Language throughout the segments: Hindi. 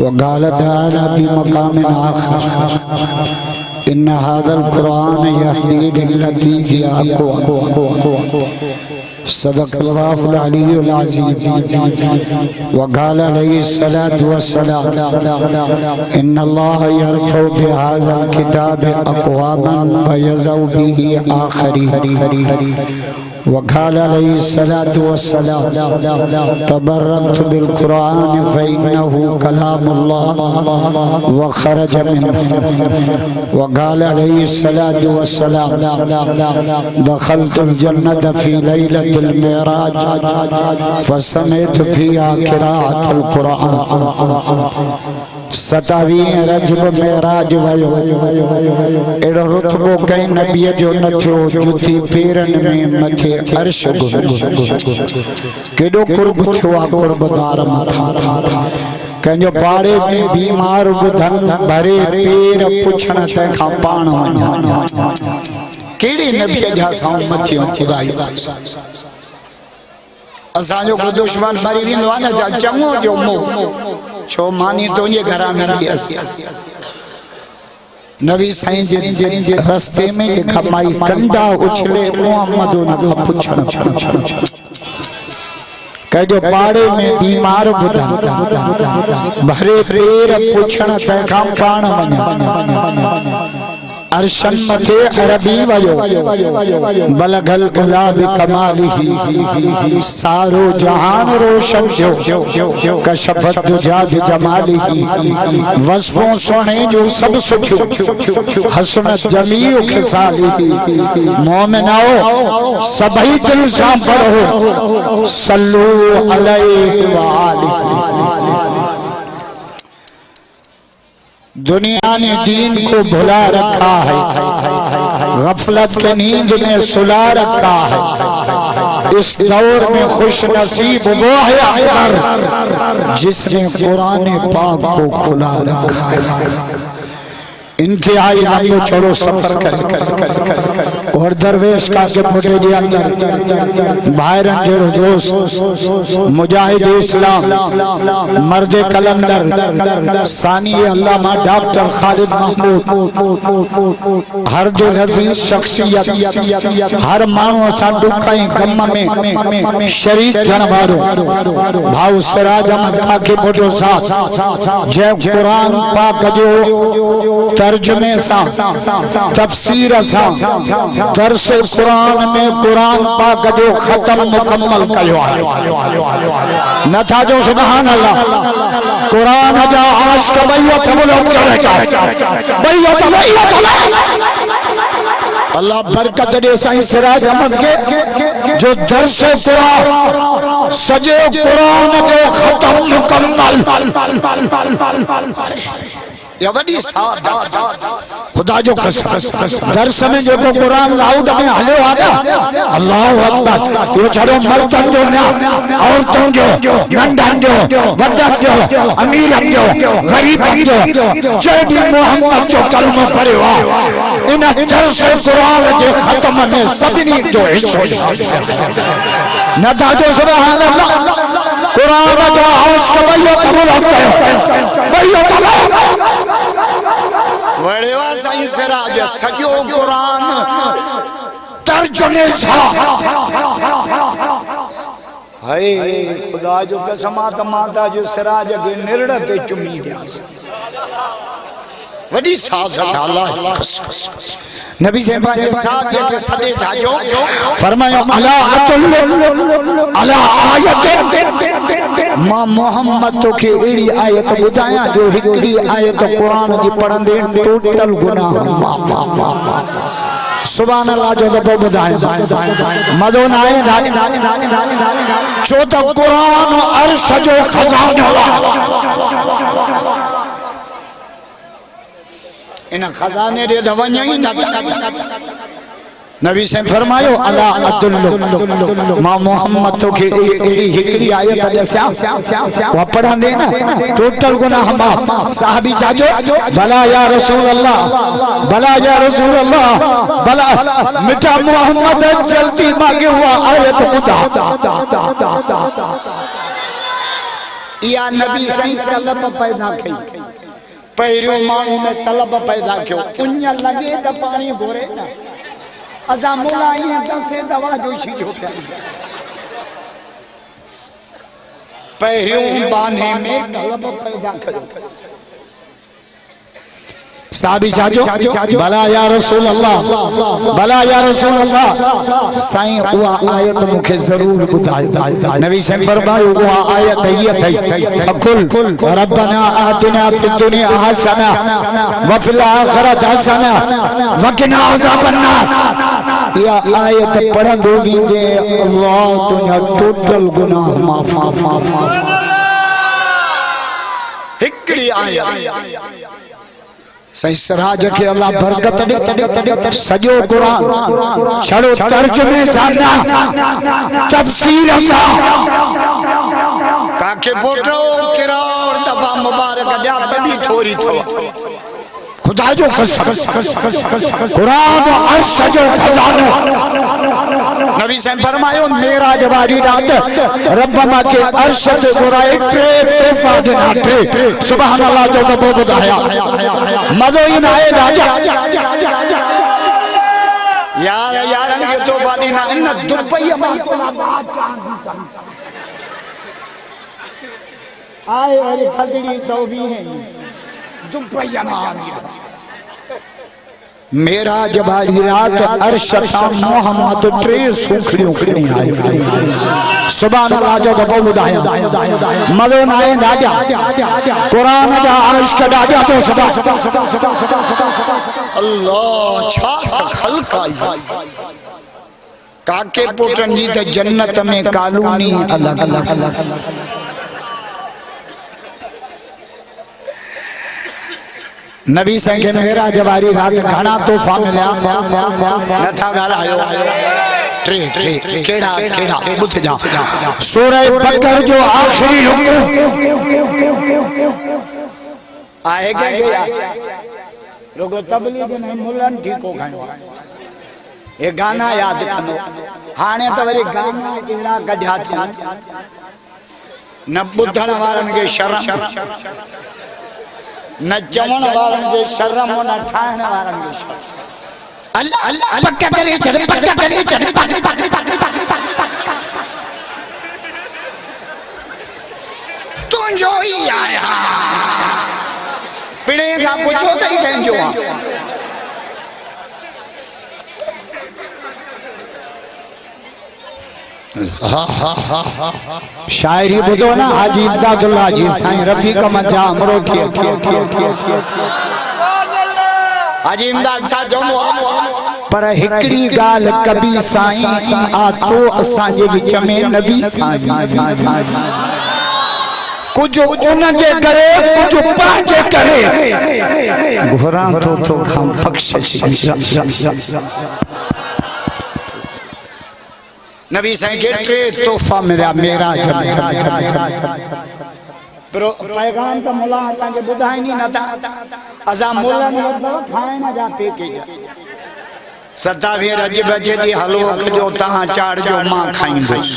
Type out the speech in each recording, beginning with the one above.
वक़ाल तआला फी मक़ामिन आख़र इन हाज़ल क़ुरआन यहदी लिल्लती हिया अक़वम सदक़ल्लाहुल अलीयुल अज़ीज़ वक़ाल अलैहिस्सलातु वस्सलाम इन्नल्लाह यरफ़उ बिहाज़ल किताबि अक़वामन व यज़उ बिही आख़रीन वक़ाल अलैहिस्सलातु वस्सलाम तबर्रअतु बिल क़ुरआन फ़इन्नहु कलामुल्लाह व ख़रज मिन्हु वक़ाल अलैहिस्सलातु वस्सलाम दख़लतुल जन्नत फ़ी लैलतिल मिअराज फ़समिअतु फ़ीहा क़िराअतुल क़ुरआन 27 रजब मेराज वयो एड़ो रुतबो कई नबी जो नचो जुती पेरन में मथे अर्श केडो कुर्ब थियो कुर्बदार मथा कंजो पाड़े में बीमार बुधन भरे पेर पुछण ते खां पाण वञा केड़े नबी जा सां मथियो खुदा असा जो दुश्मन मरी विंदो न जा चङो जो मो छो मानी तुझे घर में नबी साईं जे रस्ते में जे खमाई कंडा उछले मोहम्मद न पुछण कजो पाड़े में बीमार बुधन भरे पेर पुछण ते खां पाण वञा अर्शन मथे अरबी वयो बलगल गुलाब कमालिही सारो जहान रोशन जो कशफत दुजा जमालिही वस्फों सोने जो सब सुठो हसनत जमीउ खिसालिही मोमिनाओ सभई दिल सां पढ़ो सल्लू अलैहि व आलिही दुनिया ने दीन को भुला रखा है गफलत के नींद में सुला रखा है इस दौर में खुश नसीब वो है अकबर जिसने कुरान पाक को खुला रखा है इंतहाई लंबो चौड़ो सफर कर और दरवेश काकेपोटे जे अंदर भाईरन जेड़ो दोस्त मुजाहिद इस्लाम मर्द कलंदर सानी अल्लामा डॉक्टर खालिद महमूद हर दिल अजीज शख्सियत हर मानू असा दुख ऐं गम में शरीक थियण वारो भाऊ सिराज अहमद काकेपोटो साहब जंहिं कुरान पाक जो तर्जुमे सा तफसीर सा दर्स कुरान में कुरान पाक जो खत्म मुकम्मल कयो है नथा जो सुभान अल्लाह कुरान जा आशिक बैयत मुलोक करे बैयत अल्लाह बरकत दे साईं सिराज अहमद के जो दर्स कुरान सजे कुरान जो खत्म मुकम्मल या वडी साथ खुदा जो कसम दर्स में जो कुरान लाउड में हलो आगा अल्लाह अकबर यो छड़ो मर्दन जो ना औरतों जो नंढन जो वडन जो अमीर जो गरीब जो जय भी मोहम्मद जो कलमो पढ़े वा इन दर्स कुरान जे खत्म में सभी जो हिस्सो नदा जो सुभान अल्लाह कुरान जो आवाज कबयो कबूल कयो बयो कबूल वड़ेवा साईं सिराज सजो कुरान तर्जुमे सा हाय खुदा जो कसम माता जो सिराज के निरड़ ते चुमी दिया वडी साज़त अल्लाह नबी से पाए साथ के सदे जाजो फरमाया अला आयत मां मोहम्मद तो के एड़ी आयत बुधाया जो हिकड़ी आयत कुरान जी पढ़ंदे टोटल गुनाह सुभान अल्लाह जो दबो बुधाए मदो ना आए छो त कुरान अर्श जो खजानो इन खजाने दे दवन्या ही न नबी से फरमायो अला अदुल्लु मां मोहम्मद तो के एड़ी हिकड़ी आयत जैसा वो पढ़ा दे ना टोटल गुनाह माफ साहबी चाचो भला या रसूल अल्लाह भला या रसूल अल्लाह भला मिठा मोहम्मद जल्दी मांगे हुआ आयत बुधा या नबी सही तलब पैदा कई पहिरियों माण्हू में तलब पैदा कयो उन लगे त पानी घोरे न असां मुला ईअं दसे दवा जो शीशो पिया पहिरियों बाने में तलब पैदा कयो साहबी जाजो भला या रसूल अल्लाह भला या रसूल अल्लाह साईं उहा आयत मुखे जरूर बुधायो नबी से फरमायो उहा आयत ये थई फकुल रब्बना आतिना फिद दुनिया हसना व फिल आखिरत हसना व किना अज़ाबन नार या आयत पढ़ंदो दे अल्लाह तुझा टोटल गुनाह माफ हिकड़ी आयत सही सिराज के अल्लाह बरकत दे सजो कुरान छड़ो तर्जुमे साना तफसीर सा काके पोटो किरा और दफा मुबारक जा तभी थोड़ी थो खुदा जो कुरान अर्श जो खजानो नबी से फरमायो मेराज वाली रात रब्बमा के अर्श ते बुराई ट्रे तोहफा देना ट्रे सुभान अल्लाह जो कबो बुधाया मजो ही ना है राजा यार के तोहफा देना इन दुपैया आए अरे खलड़ी सौवी है दुपैया मेरा जबारी रात अर्श था मोहम्मद ट्रे सुखड़ियों खड़ी आई सुभान अल्लाह जो कबो बुधाया मजो ना है राजा कुरान जा अर्श का राजा तो सदा अल्लाह छा खल्क आई काके पोटन जी त जन्नत में कालूनी अलग अलग नबी साईं के मेरा जवारी रात घणा तोहफा मिलिया नथा ॻाल्हायो ट्रे केड़ा ॿुध जा सूरह बकर जो आखिरी रुकू आहे के रुगो तबलीग में मुलन ठीको खयो ए गाना याद कंदो हाणे त वरी गाना केड़ा कढिया थिया न ॿुधण वारनि खे शर्म न चवण वारन के शर्म न ठाहण वारन के शर्म अल्लाह पक्का करे चल तुझो ही आया पिणे का पूछो तई कंजो शायरी बुधो ना हाजी इमदादुल्लाह जी साईं रफीक मजा हमरो के हाजी इमदाद छा चवंदो पर हिकड़ी गाल कभी साईं आ तो असां जे विच में नबी साईं कुछ उन जे करे कुछ पांजे करे घुरा तो खाम बख्श नबी साईं के ट्रे तोहफा मिला मेरा पैगाम तो मुला असां के बुधाई नहीं नथा असां मुला खाए ना जा पे के 27 रजब जे दी हलवो कजो तहां चार जो मां खाईंदुस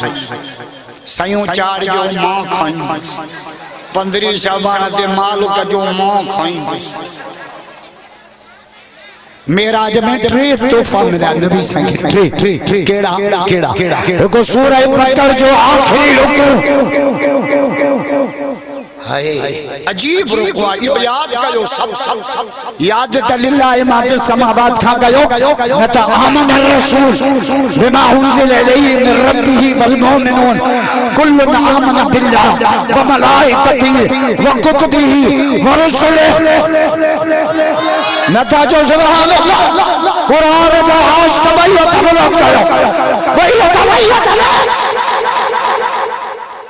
सयूं चार जो मां खाईंदुस 15 शाबान ते माल कजो मां खाईंदुस मेराज में ट्रे तोहफा मिला नबी साईं ट्रे केड़ा को सूरह बकर जो आखिरी रुकू हाय अजीब रुकू यो याद कयो सब याद त लिल्लाह मा फिस समावात खा गयो न त आमन रसूल बिमा उनजिल इलैहि मिन रब्बिही वल मुमिनून कुल्लुन आमन बिल्लाह व मलाइकतिही व कुतुबिही व रुसुलिही नथा जो सुभान अल्लाह कुरान जा आश तबैयत कयो बैयत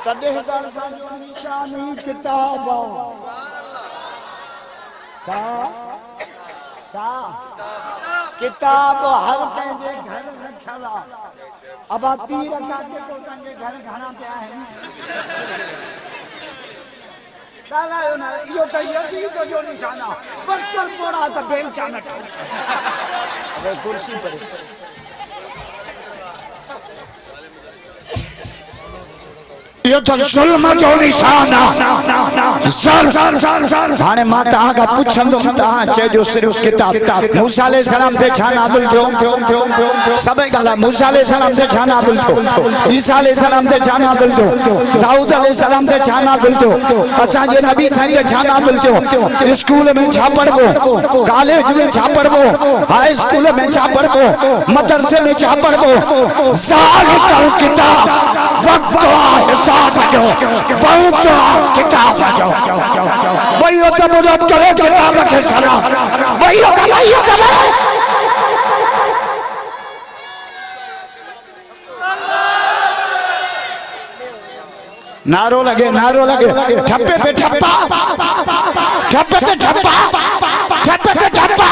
तदे हदार सा जो निशानी किताब सा किताब हर कंहिंजे घर रखियल अब तीर काके तो कंहिंजे घर घणा पिया आहिनि ॻाल्हायो न इहो त यज़ीद जो निशाना बस्तर पोड़ा त बेंचा न अबे कुर्सी पर यो तो जुल्म जो निशान हाणे मां तहां खां पुछंदुमि तहां चइजो सिर्फ़ किताब मूसा अलैहि सलाम ते छा नाज़िल थियो सभई ॻाल्हि मूसा अलैहि सलाम ते छा नाज़िल थियो ईसा अलैहि सलाम ते छा नाज़िल थियो दाऊद अलैहि सलाम ते छा नाज़िल थियो असांजे नबी साईं ते छा नाज़िल थियो स्कूल में छा पढ़बो कॉलेज में छा पढ़बो हाई स्कूल में छा पढ़बो मदरसे में छा पढ़बो ज़ालिकल किताब वक्त हिसाब जो वक्त किताब जो वही तो मुराद करे किताब के सलाम वही का नारो लगे ठप्पे पे ठप्पा ठप्पे पे ठप्पा ठप्पे पे ठप्पा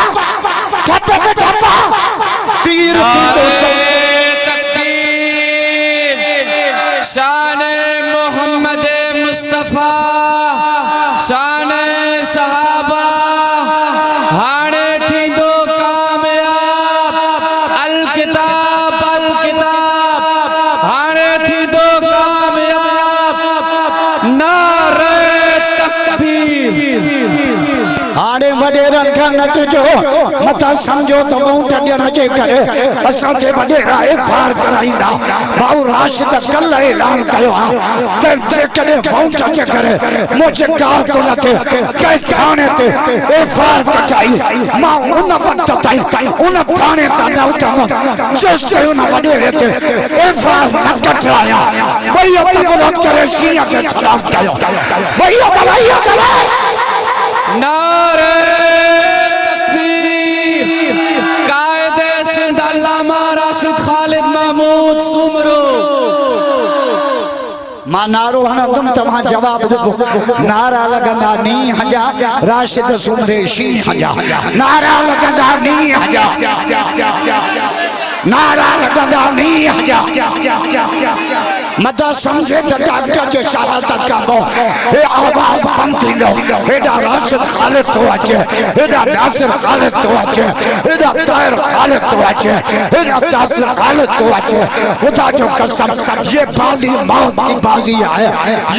ठप्पे पे ठप्पा तीर शान मोहम्मद मुस्तफा शान सहाबा हाणे थी दो कामयाब अल किताब हाणे थी दो कामयाब नारे तकबीर हाणे वडेरन खां नटजो मथा समझो तो ऊंट ॾियण जे करे असांखे वडेरा इफ़ार कराईंदा भाऊ राशिद कल्ह ऐलान कयो आहे त जेकॾहिं ऊंट जे करे मुंहिंजे कारकुन खे कंहिं थाणे ते इफ़ार कटाई मां उन वक़्त ताईं उन थाणे तां न उथमि जेसिताईं उन वडेरे ते इफ़ार न कटाया वही तक़रीर करे शींहं खे सलाम कयो वही नारे तकबीर कायदे सिंध अल्लामा राशिद खालिद महमूद सुमरो मां नारो हणंदुमि तव्हां जवाब ॾिजो नारा लॻंदा नींहं जा राशिद सुमरे शींहं जा नारा लॻंदा नींहं जा नारा लॻंदा नींहं जा मता समझे तो डॉक्टर जो शहादत कंदो हे आवाज बंद थींदो हेॾा राशिद खालिद तो अचे हेॾा नासिर खालिद तो अचे हेॾा ताहिर खालिद तो अचे हेॾा दास्तर खालिद तो अचे खुदा जो कसम ये बाजी मौत की बाजी है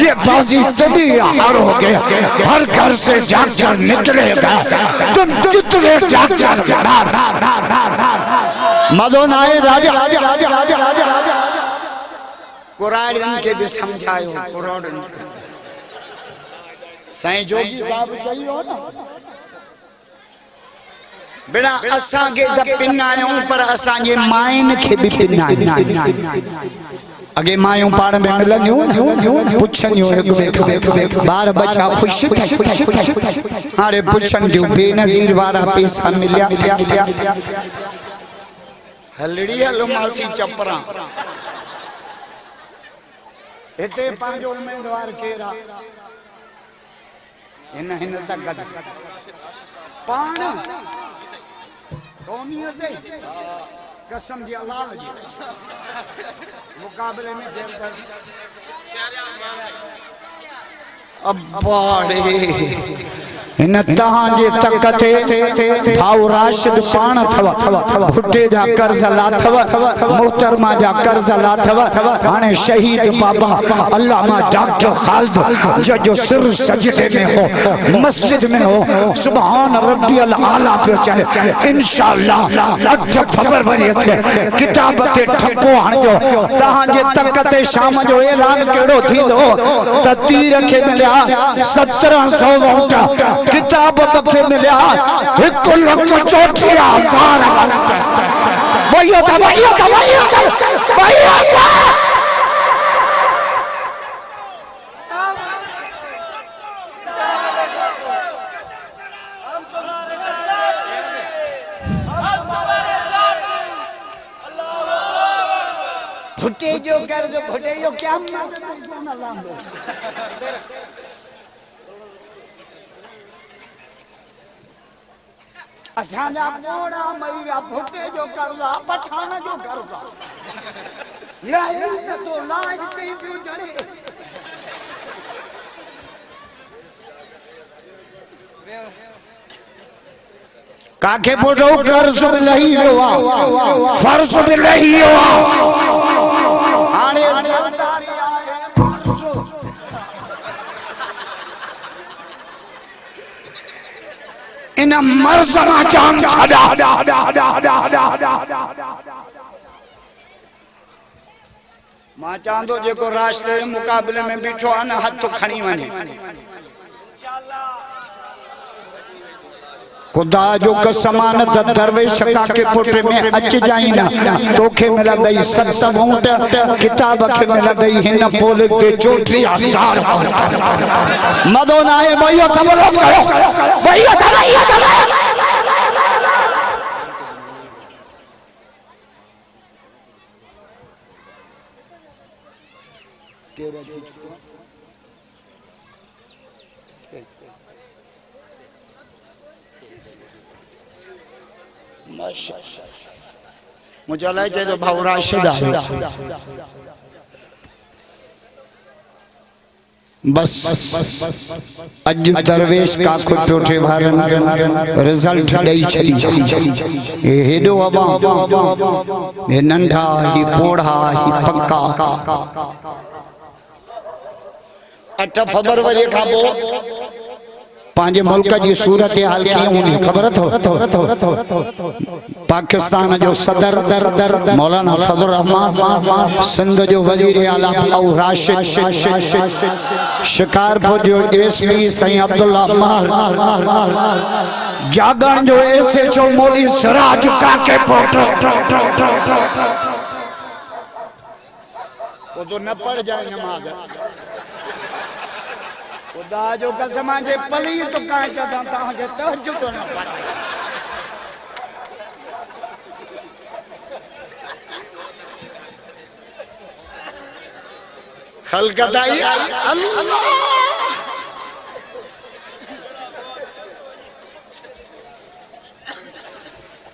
ये बाजी तभी हारोगे हर घर से डॉक्टर निकलेगा तुम कितने डॉक्टर मदो नाए राजा कुराड़न के भी समझायो कुराड़न साईं जोगी साहब चाहियो ना बेड़ा असा के द पिनायो पर असा ये माइन के भी पिनायो अगे मायूं पाण में मिलनियो पुछनियो बार बच्चा खुश हारे पुछन जो बेनजीर वाला पैसा मिलिया हलड़ी हलो मासी चपरा इते पांजो उम्मीदवार केरा इन तक पाण कौमियत कसम जी अल्लाह जी मुकाबले में अब्बाड़े इन तहांजे तकते भाऊ राशिद पाण थव फुटे जा कर्ज लाथव मोहतरमा जा कर्ज लाथव हाणे शहीद बाबा अल्लामा डॉक्टर खालिद जो सिर सजदे में हो मस्जिद में हो सुभान रब्बियल आला पे चाहे इंशाअल्लाह 8 फरवरी ते किताब ते ठप्पो हणजो तहांजे तकते शाम जो ऐलान केड़ो थींदो त तीर खे मिलिया 1700 वोट किताब के मिलिया 1,34,000 भैया फुटे जो कर्ज फुटे जो क्या असांजा मोड़ा मैया फुटे जो कर्जा पठान जो कर्जा नहीं तो लाज पे क्यों जड़े काकेपोतो कर्ज नहीं हुआ फर्ज भी नहीं हुआ आने सरदारी आए इन मर्ज मां जान छड़ा मां चांदो जेको राष्ट्र जे मुकाबले में बीठो आहे न हथ खणी वञे खुदा जो कसमान दरवेश काकेपोट में अच जाई ना तोखे मिला गई सत वोट किताब के मिला गई हिन पोल के 34,000 मदो ना है भैया तबलो करो भैया मुझे लगे जो भाव राशिद बस अज दरवेश का कोटे वारन रिजल्ट दई चली ए हेडो अबा ए नंढा ही पोड़ा ही पक्का 8 फरवरी का बो पांजे मुल्क की सूरत हाल की होनी खबर थो पाकिस्तान जो सदर मौलाना फजल रहमान सिंध जो वजीर आला और राशिद शिकारपुर जो एसपी सही अब्दुल्ला जागरण जो एसएचओ मौली सिराज काकेपोटो वो तो न पढ़ जाए नमाज खुदा जो कसम जे पली तो कह चदा ता के तहज्जुद तो न पढ़ खलकताई अल्लाह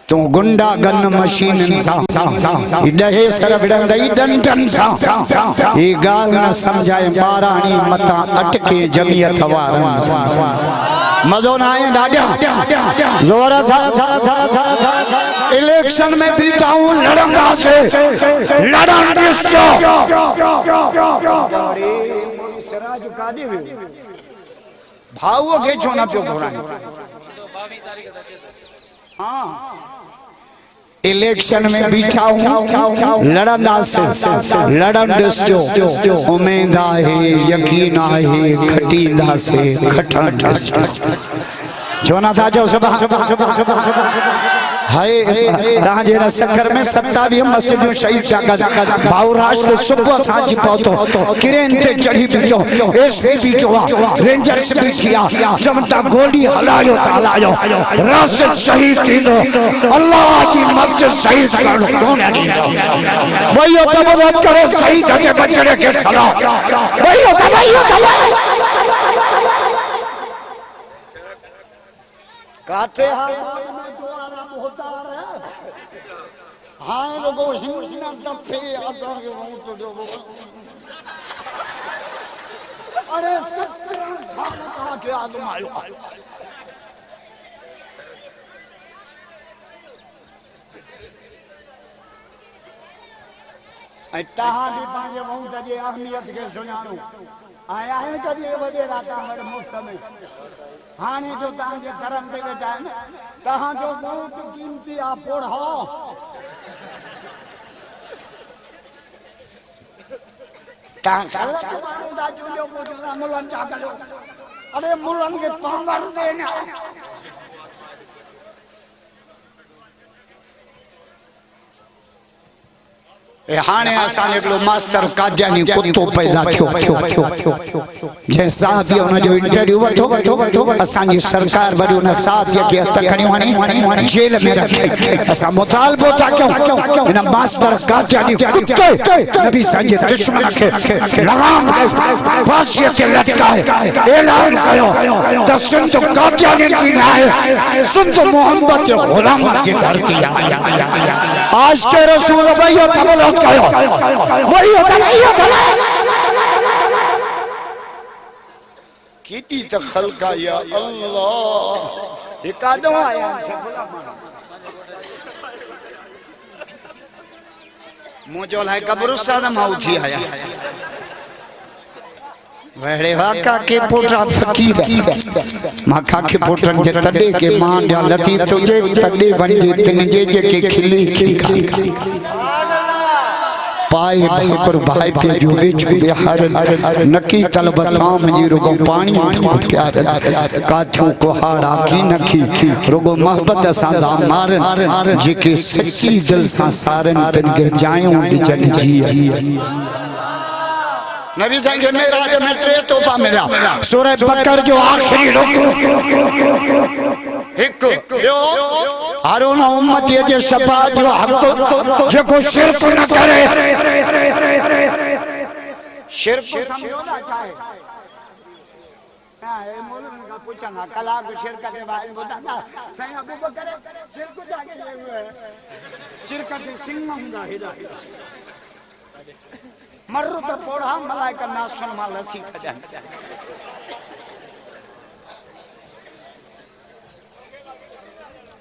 तू गुंडा गन मशीन डहे सर विड़ंदई डंडन ई गाल न समझाए बारानी मता अटके जमियत वारन मजो ना आए डाडा जोर इलेक्शन में बीताऊं लड़ंगा से लड़न दिसो सिराज कादे भाव के छो ना पियो घोड़ा 22 तारीख हां इलेक्शन में बीठा हूँ लड़ंदा से लड़न दिसजो उम्मीद है यकीन है खटींदा से खटण जो ना था जो हाय राजे सखर में 27 मस्जिदों शहीद जाकर भाव राष्ट्र सुबह सांझ पहुंचो किरेन ते चढ़ी बीठो एसपी बीठो रेंजर्स बीठिया जमता गोली हलायो तालायो राशिद शहीद थींदो अल्लाह जी मस्जिद शहीद करो कौन है भईयो तबरत करो शहीद के बचड़े के सलाम भईयो काते हाँ लोगों हिंदू दफे आसा के वोट दो अरे 17 साल का के आजमायो ऐ तहां भी पांजे वोट जे अहमियत के सुनाणो आया है कभी वडे राता हर मुफ्त में हाने जो तहां जे धर्म ते वेठा न तहां जो वोट कीमती आ पोढ़ो अरे मुलन के पामर देना हाने असां एकलो मास्टर काजानी कुत्तो पैदा थियो जैसा भी उन जो इंटरव्यू वठो असां जी सरकार वरी उन साथ के तखणी वणी जेल में रखे असां मुतालबो था क्यों इन मास्टर काजानी कुत्ते नबी संगे दुश्मन के लगाम फांसी से लटकाए ऐलान कयो त सिंध काजानी की है सिंध मोहम्मद के गुलाम की धरती आज के रसूल भैया तबलो वही होता किटी तक खलका या अल्लाह ये कादों आया मुझे लाए कब्रिस्तान में उठी आया वहड़े वाका के पोटा फकीर मां काके पोटन के तडे के मां या लतीफ तुझे तडे वंजे तिन जे के खिली खी पाए भाई भाई पे जो वे हर नकी तलब ताम जी रुगो पानी ठुक प्यार काथू को हाड़ा की नखी रुगो मोहब्बत सा दा मारन जेके सच्ची दिल सा सारन तिन के जायूं जन जी नबी संग मेराज में टे तोहफा मिला सूरह बकर जो आखिरी रुकू एक यो हारून उम्मत जे शफाअत जो हक जेको शिरक न करे शिरक समझो ना चाहे हां ए मौलवी का पूछना कला को शिरक के बारे में बताना सही अबू बकर शिरक जाके शिरक के सिंह हुंदा हिदायत मर्र तो पोड़ा मलाइका नासुन मां लसी खजा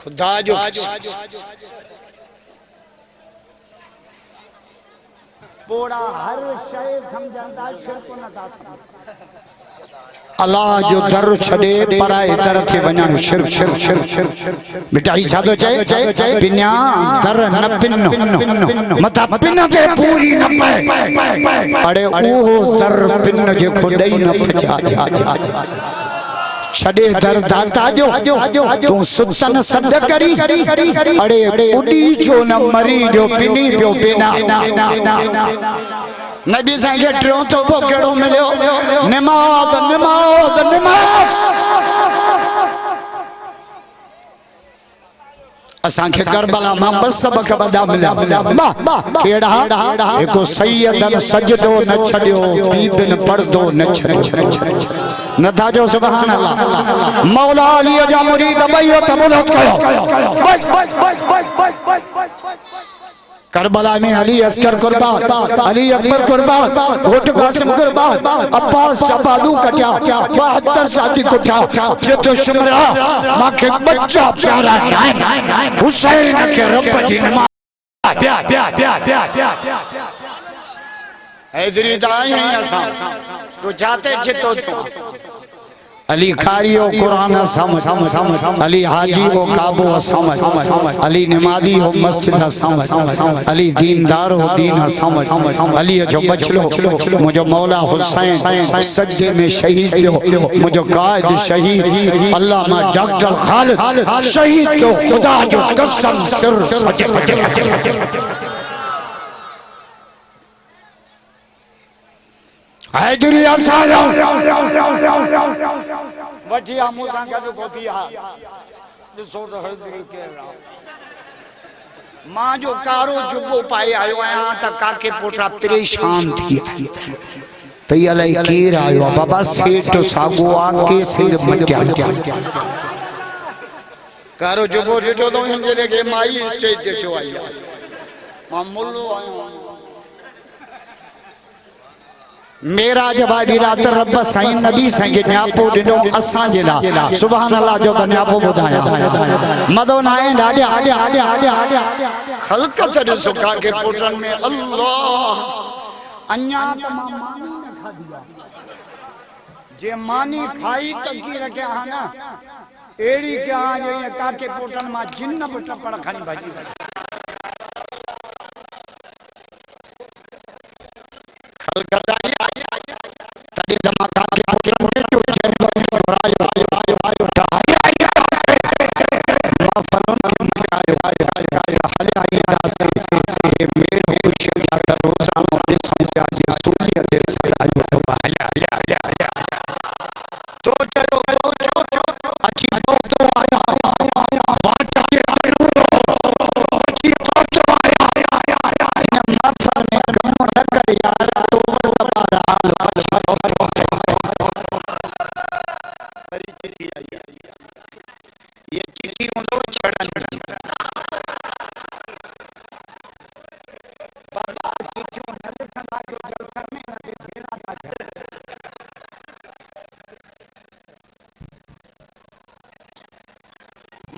खुदा जो पोड़ा हर शय समझंदा शिरक न था अल्लाह जो दर छड़े पराए दर थे वणन शिरक मिटाई छादो चाहे बिना दर न पिन मता पिन के पूरी न पाए अरे ओ दर पिन जे खोडई न पचा छड़े दर दाता जो तू सुतन सद करी अरे उडी जो न मरी जो पिनी पियो बिना नबी साईं खे टियों तो को केड़ो मिलियो नमाज नमाज नमाज असां खे करबला मां बस सबक बदा मिला केड़ा एको सैयदन सजदो न छडियो बीबिन पर्दो न छडियो नथा जो सुभान अल्लाह मौला अली जा मुरीद बयो तबलत कयो करबला में अली असगर कुर्बान अली अकबर कुर्बान घोट कासिम कुर्बान अब्बास शफादू कटा 72 साथी कुटा जो तो शुमरा माखे बच्चा प्यारा हुसैन के रब जी नमाज प्या हैदरी दाई है असा तो जाते जितो अली खारियो कुरान समझ अली हाजी हो काबो समझ अली नमाजी हो मस्जिद समझ अली दीनदार हो दीन समझ अली जो बचलो मुझो मौला हुसैन सज्जे में शहीद हो मुझो कायद शहीद अल्लाह मा डॉक्टर खालिद शहीद हो खुदा जो कसम सिर हैदरी असाया वठिया मूसा का जो गोपिया दिसो तो हैदरी के मां जो कारो जुबो पाए आयो आया त काके पोटा परेशान थी तई अलाई केर आयो बाबा सेठ सागो आके सिर मचा कारो जुबो जो तो हम जे के माई स्टेज ते जो आई मां मुल्लो आयो मेरा जवाबी रात रब साईं नबी साईं के न्यापो दिनो असा जिला सुभान अल्लाह जो न्यापो बुधाया मदो नाए डाडे खलकत दे सुका के पुटन में अल्लाह अन्या तमाम मानी ने खा दिया जे मानी खाई तकी रखे हाना एड़ी के आ जे काके पुटन मा जिन्न बट पड़ खणी भाजी खलकत तड़ी धमाका के पुटन में जो चेहरा रायो मा फलन निकायो हले आई दास से मेरे खुश जाता रोजा मोरे समझा जे सूझी दे से आयो तो हले तो चलो तो अच्छी तो आया बात के अच्छी तो आया इन मफर ने कम न कर यार तो दोबारा हाल बड़ी चिट्ठी आई ये चिट्ठी उनको छड़न बाबा चिट्ठी उन्हें खना जो जलसा में न देखना था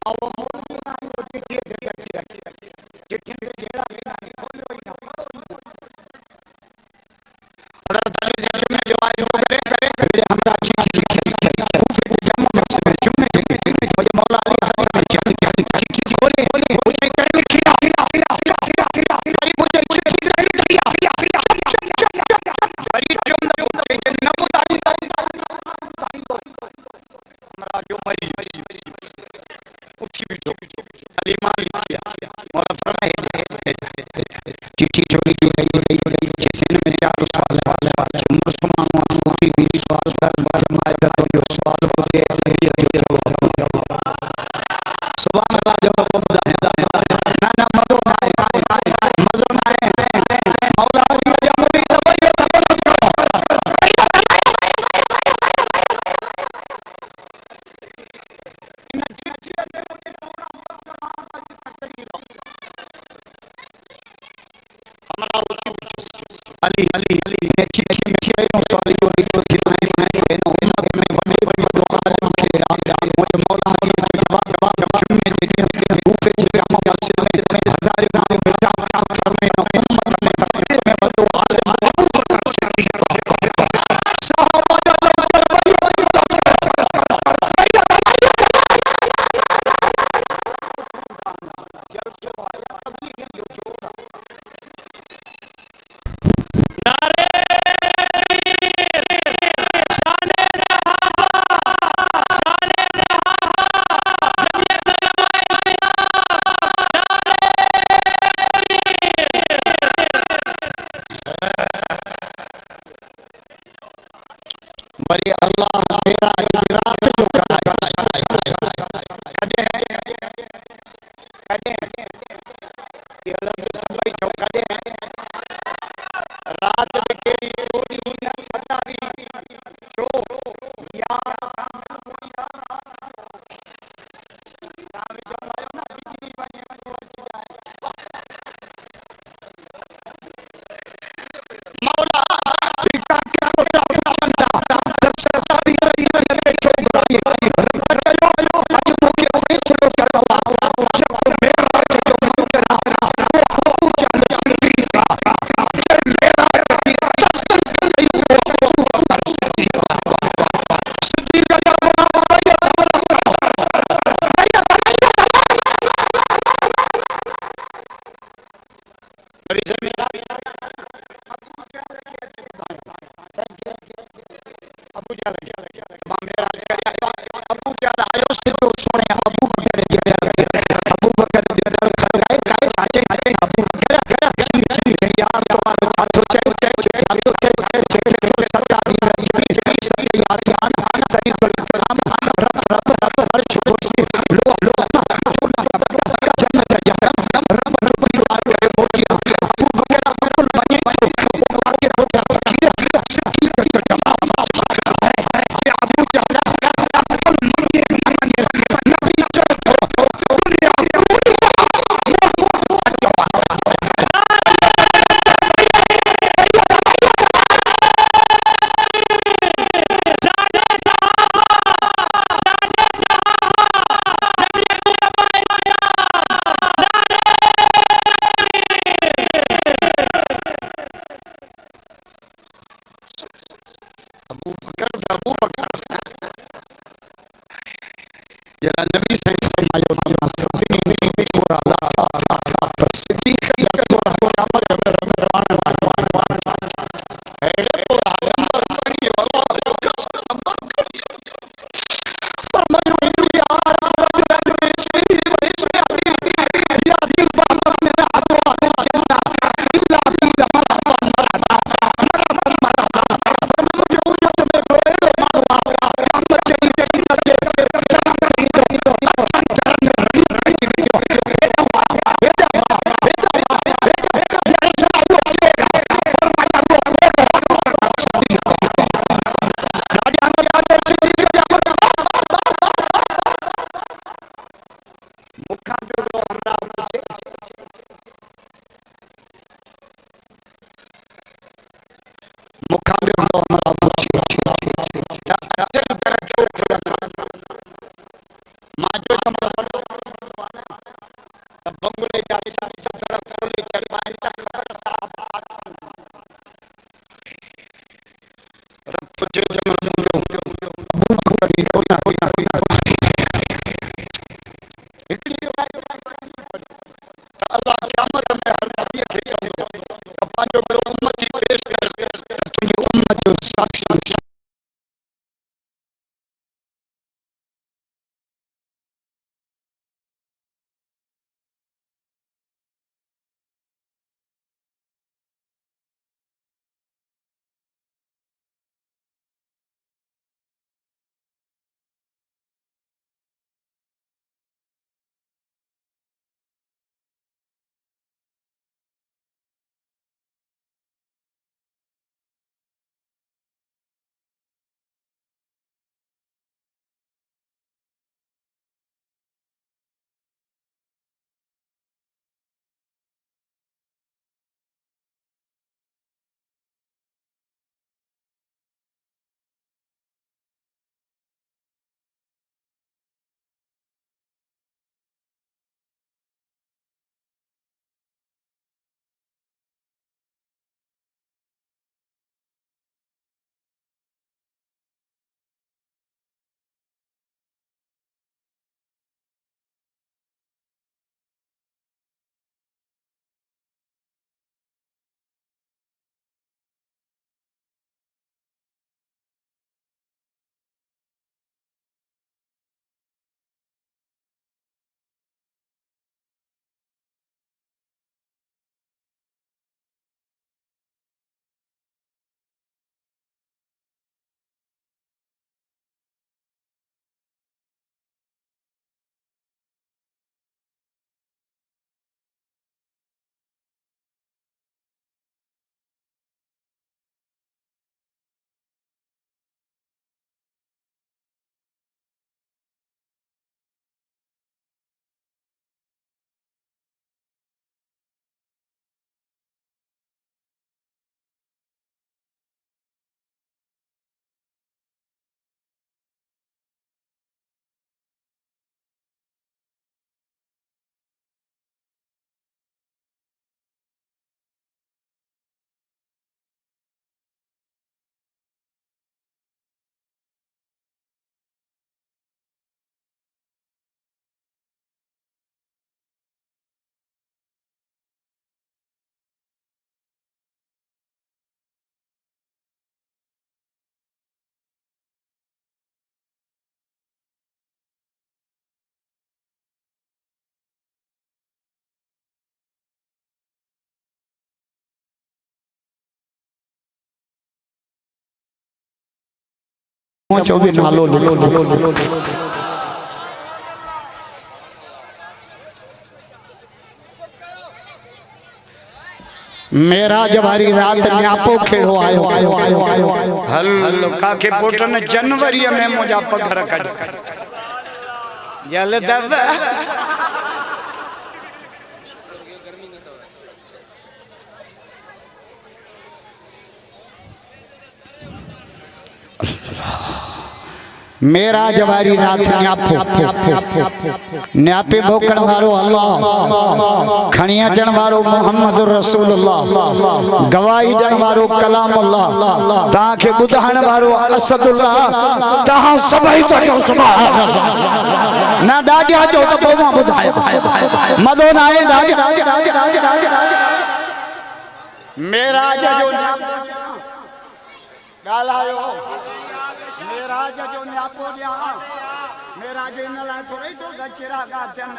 माओ मोदी ना वो चिट्ठी दे चिट्ठी में जेड़ा लेना खोलो ही ना हजरत अली से जो आज वो करे मेरे हमरा चिट्ठी लिखे खूफे के जमा मस्जिद में जुम्मे के मुझे मौला अली हाथ में चिट्ठी बोले मुझे कह लिखिया भाई मुझे चिट्ठी कह लिखिया भाई जुम्मे मुझे न बताई हमरा जो मरी उठी बिठो कलीमा लिखिया मौला फरमाए चिट्ठी छोड़ी गई जैसे में चार सवाल मुसलमानों सूफी भी सवाल कर मायदा तो जो सवाल होते हैं सुभान अल्लाह जवाब खुदा है ना मदो ना है मौला अली जमरी तबैयत अली अली अली ने चिट्ठी में नो सवाल को खिलाए मैं नो उम्मत में वने वने आलम के मुझे मौला की जवाब चुनने के लिए खूफे के जामा मस्जिद में हजार गाने बेटा फरमाए नो उम्मत में वने आलम अबू बकर साहबा बड़ी अल्लाह तेरा इजरात जो कराया कदे है ये अल्लाह सबई जो कदे है रात में केरी चोरी हुई सतारी जो यार मौला जरा नबी से फरमायो अल्लाह क़यामत में हर नबी खे चवंदो त पंहिंजो हिकिड़ो उम्मती पेश कर तुंहिंजी उम्मत जो साक्षी जो भी नालो मेरा जवारी रात न्यापो खेड़ो आयो हल काकेपोट ने जनवरी में मुझा पघर कढ जल दब मेरा जवारी रात न्यापे भोकण वारो अल्लाह खणी अचण वारो मोहम्मद रसूलुल्लाह गवाही ॾियण वारो कलामुल्लाह तां खे ॿुधाइण वारो असदुल्लाह तां सभई तो चओ सुभान अल्लाह ना ॾाढा चओ त पोइ मां ॿुधायो मज़ो न आहे मेरा जो ॻाल्हायो मेराज जो न्यापो ॾियां मेराज इन लाइ थोरी तो गचरा गाचन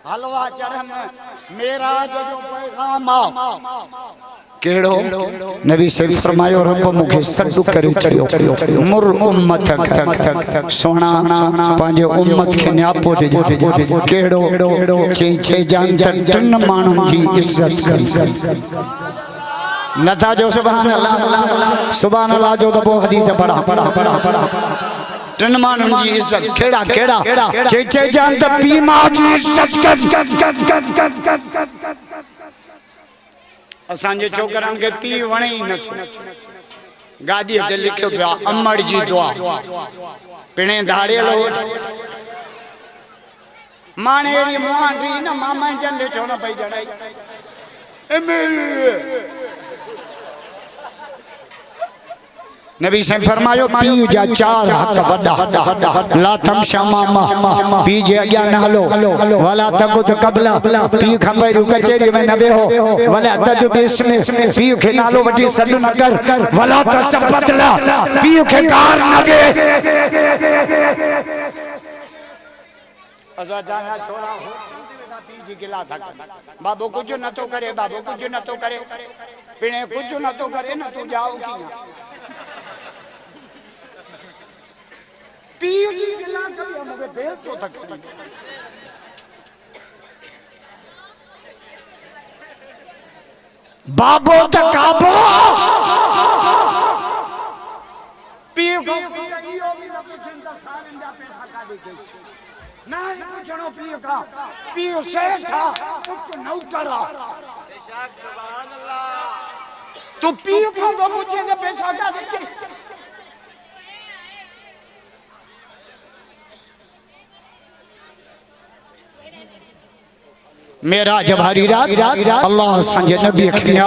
हलवा चढ़न मेराज जो पैगाम केड़ो नबी शरीफ फरमायो रब मुखे सद करे चढ़ियो मुर उम्मत सोना पांजे उम्मत के न्यापो ॾिजो केड़ो चई जान टन माण्हुनि जी इज्जत कर नथा जो सुभान अल्लाह जो दबो हदीस पढ़ा टन माण्हुनि जी इज्जत केड़ा चई जान त पी मां जी इज्जत असांजे छोकरनि खे पी वणे ई नथो गादी ते लिखियो पियो अमड़ जी दुआ पिणे धाड़ियल हो माने री मोहन न मामा जन छो न पई जड़ाई नबी से फरमायो पीउ जा चार हक वडा ला तमशा मामा पी जे अग्या न हलो वला तकुत कबला पी खंबे रु कचेरी में न वेहो वला तद बिस्म पी के नालो वठी सड न कर वला तसबतला पी के कार न गे अजा जाना छोड़ा हो पी जी गिला था बाबू कुछ न तो करे बाबू कुछ न तो करे पिणे कुछ न तो करे न तू जाओ की पीउ जी गिला कभी मुझे बेल तो तक बाबो तकाबो पीउ को यो भी न पुछंदा सारन जा पैसा काढे के ना पुछणो पीउ का पीउ सेठ कुछ नौकर बेशक सुभान अल्लाह तू पीउ को तो पुछे ने पैसा काढे के मेरा जवारी रात अल्लाह संजय नबी खिया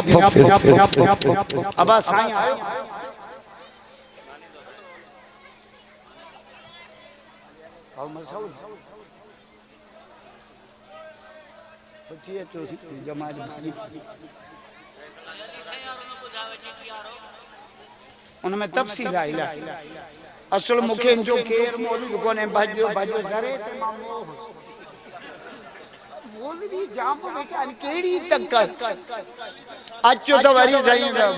अब साईं आयो और मसऊद सोचिए तो जमात उनमें तफसील आई असल मुखे जो केर मौलूद कोने भाजो भाजो सरे तमामो मौलवी जाम बेटा केड़ी तक अचो तो वरी सही सब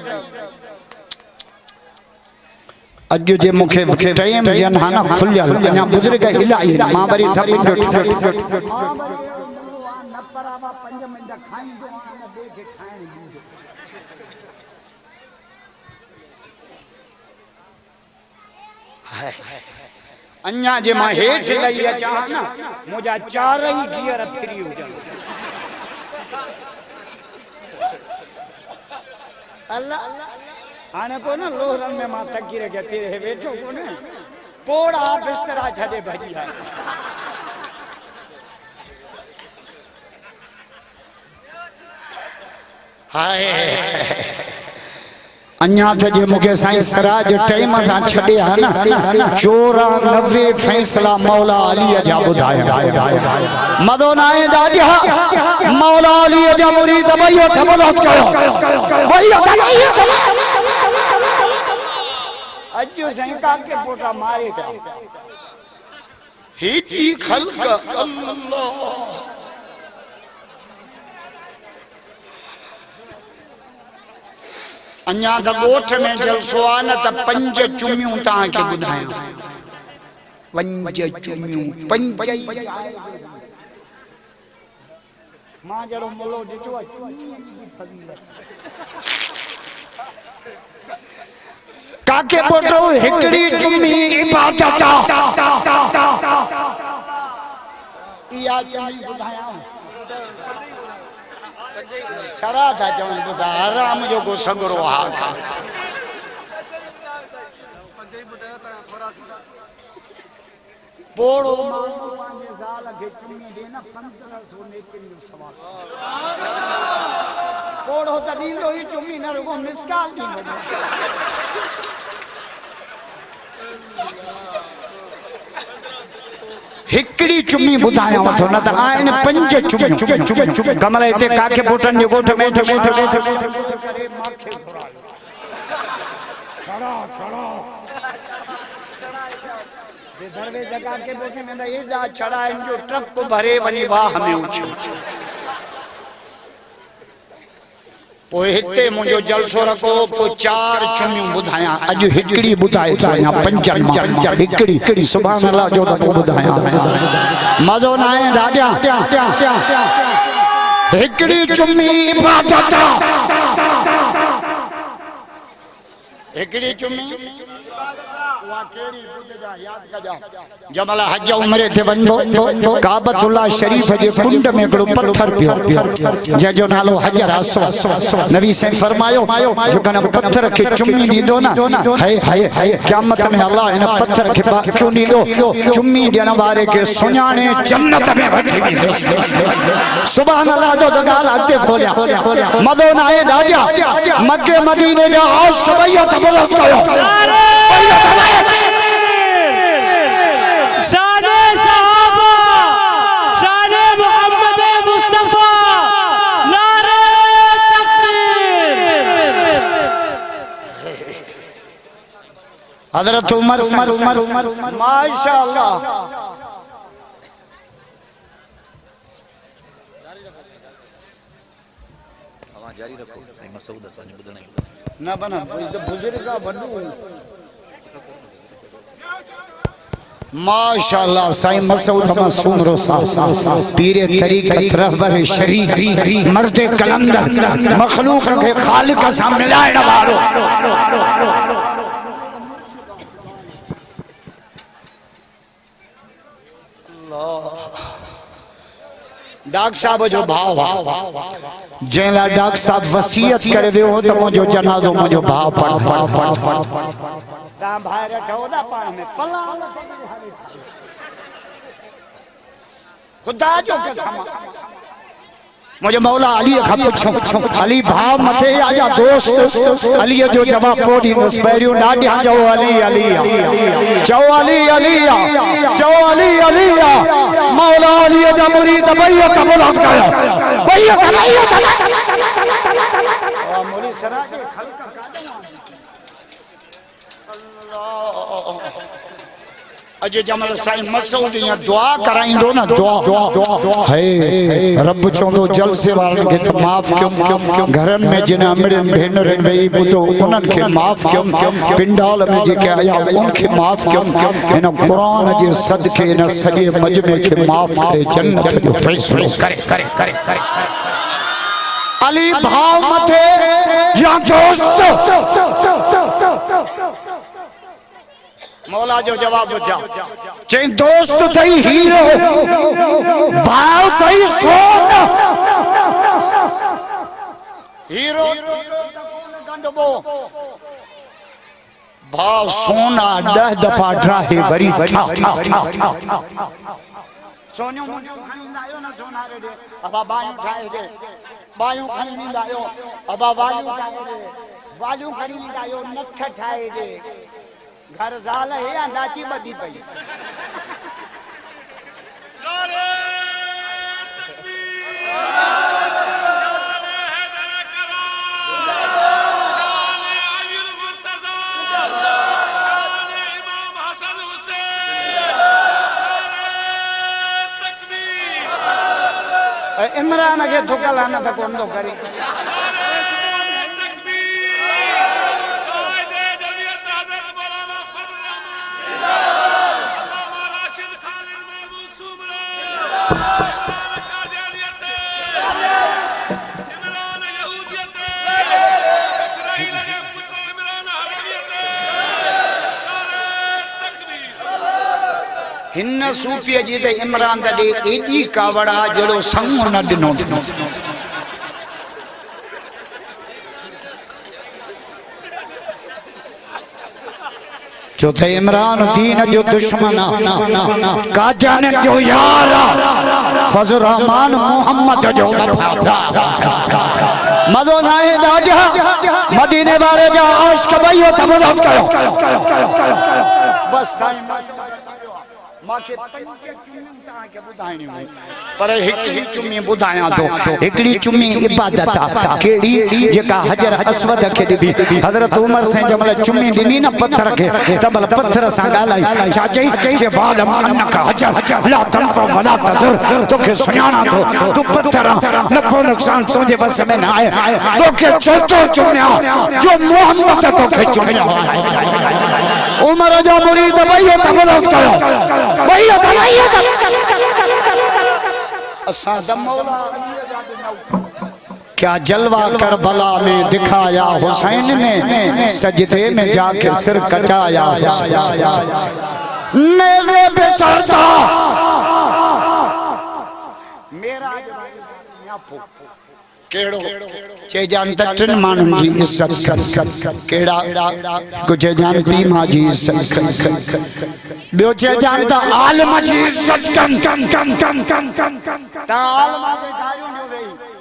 अजो जे मुखे टाइम यनहाना खुल अञा बुजुर्ग इलाही मां वरी सब न परावा 5 मिनट खाईंदो न बे के खाइण ॾींदो अञा जे मां हेठ लई अचां न मुंहिंजा 4 ई गियर फिरी हुजनि अल्लाह हाणे को न लोहरन में मां तकीर के तेरे वेठो को न पोड़ा बिस्तरा छडे भजी आया हाय अन्या थे जे मुके साईं सिराज टाइम सा छड़िया न 94 फैसला मौला अली जा बुधाया मदो नाए दादिया मौला अली जा मुरीद भइयो थबलो कयो भइयो अजो साईं काके पोटा मारेगा हिटी खल्क अल्लाह अन्या त गोठ में जलसो आ न त 5 चुमियूं तहां के बुधाया 5 चुमियूं 5 मां जरो मोलो ॾिठो आहे चुमियूं जी फज़ीलत काके पोटो हिकड़ी चुमी इबादत इया चुमी बुधाया छड़ा था चवन बुधा आराम जो को सगरो हा था पोड़ो मानो पांजे साल के चुमी दे न 1500 नेकिन जो सवाल पोड़ो त दींदो ही चुमी न रुगो मिसकाल दींदो हिकड़ी चुमी बुधाया वठो न त आइन 5 चुमियूं कमल इते काके पोटन जो गोठ में करे माखे छड़ा छड़ा ये दरवे जगह के पोटे में ये जा छड़ा इन जो ट्रक को भरे वनी वाह में उछ पो हिते मुंजो जलसो रखो पो 4 चुमियूं बुधाया अज हिकड़ी बुधाए तो या 5 हिकड़ी सुभान अल्लाह जो तो बुधाया मजो ना है राजा हिकड़ी चुमी इबादत हिकड़ी चुमी जमल हज उमरे थे वञो काबतुल्लाह शरीफ जे कुंड में हिकिड़ो पत्थर पियो जंहिंजो नालो हजर अस्वद नबी साईं फरमायो जो कन पत्थर खे चुम्मी ॾींदो न हाय हाय हाय क़यामत में अल्लाह हिन पत्थर खे क्यों ॾींदो चुम्मी ॾियण वारे खे सुञाणे जन्नत में वठी वेंदो सुभान अल्लाह जो ॻाल्हि अॻिते खोलिया मदो न आहे राजा मके मदीने जा आशिक़ भईया तबलत कयो शाने सहाबा शाने मोहम्मद मुस्तफा नारे तकबीर हजरत उमर माशाअल्लाह जारी रखो साईं मसूद असांजे ॿुधण न बना तो बुजुर्ग वडू माशाअल्लाह साईं मसूद मासूम रोसा पीरे तरीक़त रहबर शरीफ मर्द कलंदर मखलूक के खालिक सां मिलाइण वारो डॉक्टर साहब जो भाव जैला डॉक्टर साहब वसीयत करे वियो हो तो मुझो जनाजो मुझो भाव पढ़ ता भाई रखो दा पाण में पला खुदा जो कसम मुझे मौला अली का पुछो अली भाव मथे आजा दोस्त अली जो जवाब पोड़ी दस पैरियो डाडिया जो अली अली जो अली अली जो अली अली मौला अली जा मुरीद भैया तबलत कयो भैया मौली सिराज खलका अल्लाह अजे जमल साईं मसूद या दुआ कराइंदो ना दुआ है रब चोंदो जलसे वारन के माफ क्यों घरन में जिन अमड़न भेनरन वेई बुधो उनन के माफ क्यों पिंडाल में जेके आया उनके माफ क्यों इन कुरान जे सदके इन सजे मजमे के माफ करे जन्नत जो फैसलो करे अली भाव मथे या दोस्त मौला जो जवाब बुझा चई दोस्त थई हीरो भाव थई सोना हीरो गंडबो भाव सोना 10 दफा ड्राहे वरी ठा सोनियो मुंडियो खणींदा आयो न सोनारे दे अबा बायूं ठाए दे बायूं खणींदा आयो अबा वालियूं ठाए दे वालियूं खणींदा आयो नथ ठाए दे घर जाल है अंदाची बदी पई नारे तकबीर शाने हैदर कराम शाने अली मुर्तजा शाने इमाम हसन हुसैन नारे तकबीर इमरान के धुकला न त कोन दो करी हिन सूफीअ जी ते इमरान दे एडी कावड़ा जड़ो संग न दिनो चौथे इमरान दीन जो दुश्मन काजान जो यार फजल रहमान मोहम्मद जो मदो नाए दादा मदीने वाले जा आशिक भईयो तबलत कयो बस माके पंज चुम्मी ता के बुधाइणी पर एक चुम्मी बुधाया तो एकड़ी चुम्मी इबादत आ केड़ी जेका हजर अस्वद के दिबी हजरत उमर से जमल चुम्मी दिनी न पत्थर के तबल पत्थर सा गालाई चाचई जे वाल मन का हजर ला तनफ वला तदर तो के सुनाना तो तू पत्थर नफो नुकसान सोजे बस में ना आए तो के चौथो चुम्या जो मोहम्मद तो के चुम्या उमर जो मुरीद भईयो तबलत कयो भईयो तबलत असा द मौला क्या जलवा करबला में दिखाया हुसैन ने, सजदे में जाके सिर कटाया नेज़े पे चढ़ता मेरा केड़ो चे जानता टिन मानुन जी इज्जत केड़ा को चे जान पीमा जी इज्जत बियो चे जानता आलम जी इज्जत ता आलम के गारियों न्यू रही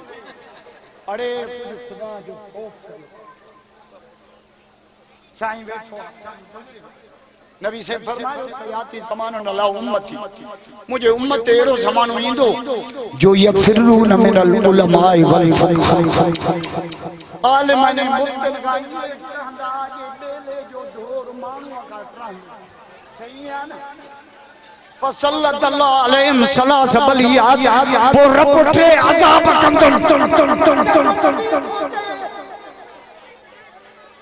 अरे खुदा जो खौफ साईं बैठो नबी से फरमायो सयाती ज़मानो न ला उम्मती मुझे उम्मत एड़ो ज़मानो इंदो जो यफिरून मिनल उलमाए वल फुक़हा आलिम ने मुफ्तन गाई आज बेले जो ढोर मानुआ का ट्राई सही है ना फसल्लल्लाहु अलैहि सलास बलियात वो रब टे अज़ाब कंदम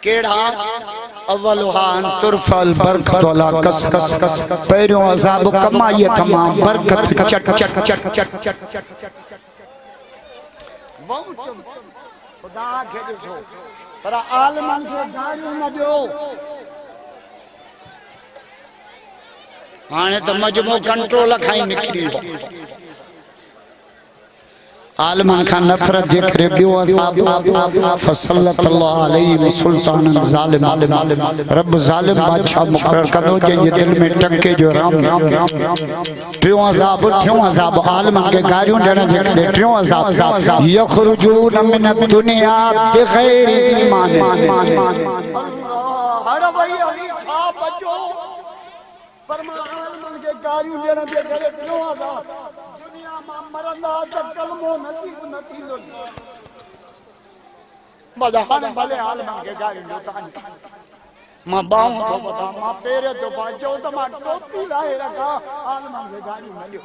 केड़ा अव्वलुहान तुरफल बरकत वाला कस कस कस पैरों अज़ाब कमाई तमाम बरकत चट चट चट चट खुदा के ॾिसो पर आलमन खे गारियूं न ॾियो हाणे त मजमो कंट्रोल खाई निकिरी आलमन का नफरत जे करे बियो असाब फसल्लल्लाहु अलैहि सुल्तान जालिम रब जालिम बादशाह मुकर्रर करो जे दिल में टके जो राम ट्रियो अजाब आलमन के गारियों देना जे करे ट्रियो अजाब यखरुजून मिन दुनिया बगैर ईमान हर भाई अली छा बचो फरमा आलमन के गारियों देना जे करे ट्रियो अजाब मरंदा त कलमो नसीब न थींदो बदहान भले हाल में के गाड़ी न तानी मां बाऊ तो बता मां पेरे तो बाजो तो मां टोपी लाए रखा हाल में के गाड़ी न लियो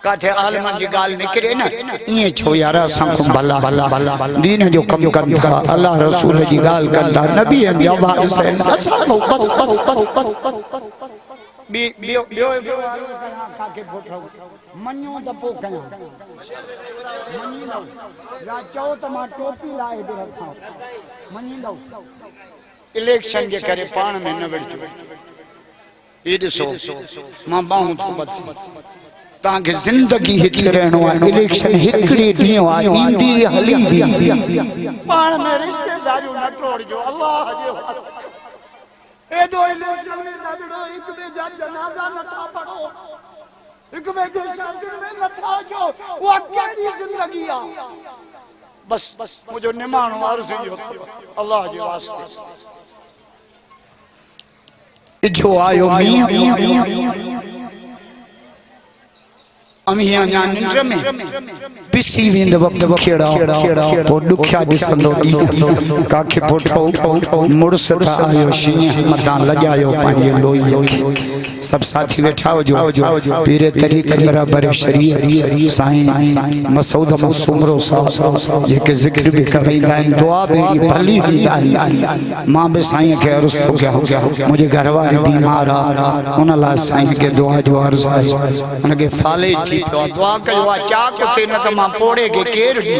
काथे आलमन जी गाल निकरे ना ये छो यार असां को भला दीन जो कम करता अल्लाह रसूल जी गाल करता नबी अंबिया वारिस असां बियो काके फोटो मन्यो त पो कया मनी लो या चो त मा टोपी लाए दे रखा मनी लो इलेक्शन जे करे पाण में न वड़ो ये दसो मां बाहू तो बता ताके जिंदगी हिक रहनो है इलेक्शन हिकड़ी दियो आ इंदी हली दी पाण में रिश्तेदारियों न तोड़ जो अल्लाह जो एडो इलेक्शन में दबड़ो एक बे जा जनाजा न था पढ़ो एक बे जो शादी में न था जो वो अकेली जिंदगी आ बस मुझे निमानो अर्ज़ ही होता अल्लाह के वास्ते जो आयो मियां अमिया निंद्र में पिसी वेंद वक्त खेड़ा पो दुखिया दिसंदो काके पोठो मुड़स था आयो शी मता लजायो पांजे लोई सब साथी बैठा हो जो पीरे तरीके बराबर शरीयत साईं मसूद मसूमरो साहब जेके जिक्र भी करैंदा आहिनि दुआ भी भली मां भी साईं के अर्ज़ तो क्या हो गया मुझे घरवारी बीमार आ उन ला साईं के दुआ जो अर्ज़ है उनके फाले दुआ कयो चा थे न त मां पोड़े के केर दी